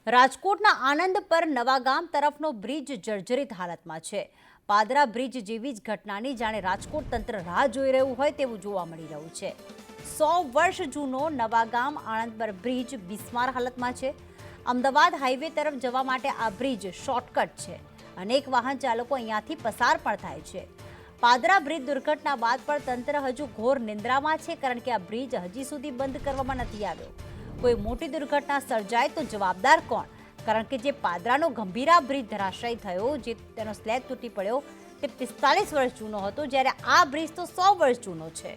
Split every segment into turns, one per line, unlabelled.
રાજકોટના આનંદ પર નવાગામ તરફનો બ્રિજ જર્જરિત હાલતમાં છે। પાદરા બ્રિજ જેવી જ ઘટનાની જાણે રાજકોટ તંત્ર રાહ જોઈ રહ્યું હોય તેવું જોવા મળી રહ્યું છે। 100 વર્ષ જૂનો નવાગામ આણંદ પર બ્રિજ બિસ્માર હાલતમાં છે। અમદાવાદ હાઈવે તરફ જવા માટે આ બ્રિજ શોર્ટકટ છે। અનેક વાહન ચાલકો અહીંયાથી પસાર પણ થાય છે। પાદરા બ્રિજ દુર્ઘટના બાદ પણ તંત્ર હજુ ઘોર નિંદ્રામાં છે, કારણ કે આ બ્રિજ હજી સુધી બંધ કરવામાં નથી આવ્યો। કોઈ મોટી દુર્ઘટના સર્જાય તો જવાબદાર કોણ? કારણ કે જે પાદરાનો ગંભીરા બ્રિજ ધરાશાયી થયો, જે તેનો સ્લેબ તૂટી પડ્યો, તે 45 વર્ષ જૂનો હતો, જ્યારે આ બ્રિજ તો 100 વર્ષ જૂનો છે।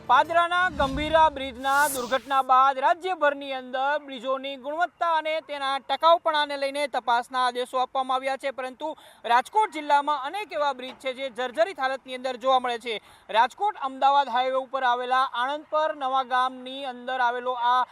પાદરાના ગંભીરા બ્રિજના દુર્ઘટના બાદ રાજ્યભરની અંદર બ્રિજોની ગુણવત્તા અને તેના ટકાઉપણાને લઈને તપાસના આદેશો આપવામાં આવ્યા છે, પરંતુ રાજકોટ જિલ્લામાં અનેક એવા બ્રિજ છે જે જર્જરિત હાલતની અંદર જોવા મળે છે। રાજકોટ અમદાવાદ હાઈવે ઉપર આવેલા આણંદ પર નવાગામની અંદર આવેલો આ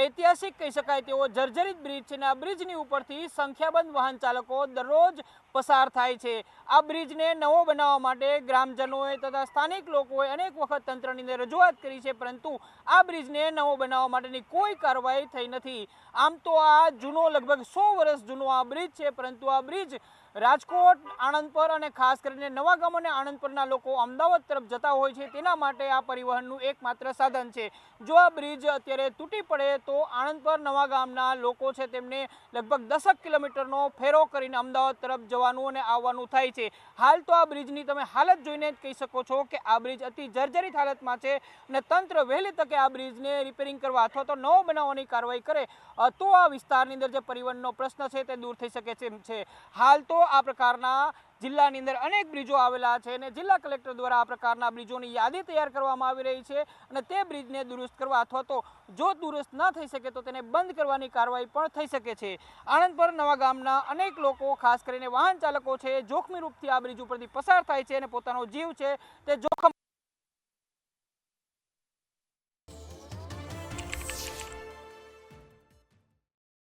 ઐતિહાસિક કહી શકાય તેવો જર્જરિત બ્રિજ છે, અને આ બ્રિજની ઉપરથી સંખ્યાબંધ વાહન ચાલકો દરરોજ પસાર થાય છે। આ બ્રિજને નવો બનાવવા માટે ગ્રામજનોએ તથા સ્થાનિક લોકોએ અનેક વખત તંત્રની અંદર રજૂઆત કરી છે, પરંતુ આ બ્રિજને નવો બનાવવા માટેની કોઈ કાર્યવાહી થઈ નથી। આમ તો આ જૂનો લગભગ 100 વર્ષ જૂનો આ બ્રિજ છે, પરંતુ આ બ્રિજ રાજકોટ, આણંદ પર અને ખાસ કરીને નવાગામ અને આણંદ પરના લોકો અમદાવાદ તરફ જતા હોય છે, તેના માટે આ પરિવહનનું એકમાત્ર સાધન છે। જો આ બ્રિજ અત્યારે તૂટી પડે તો આણંદ પર નવાગામના લોકો છે તેમને લગભગ 10 કિલોમીટરનો ફેરો કરીને અમદાવાદ તરફ જવાનું અને આવવાનું થાય છે। હાલ તો આ બ્રિજની તમે હાલત જોઈને જ કહી શકો છો કે આ બ્રિજ અતિ જર્જરિત હાલતમાં છે, અને તંત્ર વહેલી તકે આ બ્રિજને રિપેરિંગ કરવા અથવા તો નવો બનાવવાની કાર્યવાહી કરે તો આ વિસ્તારની અંદર જે પરિવહનનો પ્રશ્ન છે તે દૂર થઈ શકે છે। હાલ તો આ પ્રકારના જિલ્લાની અંદર અનેક બ્રિજો આવેલા છે, અને જિલ્લા કલેક્ટર દ્વારા આ પ્રકારના બ્રિજોની યાદી તૈયાર કરવામાં આવી રહી છે, અને તે બ્રિજને દુરુસ્ત કરવા અથવા તો જો દુરુસ્ત ન થઈ શકે તો તેને બંધ કરવાની કાર્યવાહી પણ થઈ શકે છે। આણંદ પર નવાગામના અનેક લોકો, ખાસ કરીને વાહન ચાલકો છે, જોખમી રૂપથી આ બ્રિજ ઉપરથી પસાર થાય છે અને પોતાનો જીવ છે તે જોખમ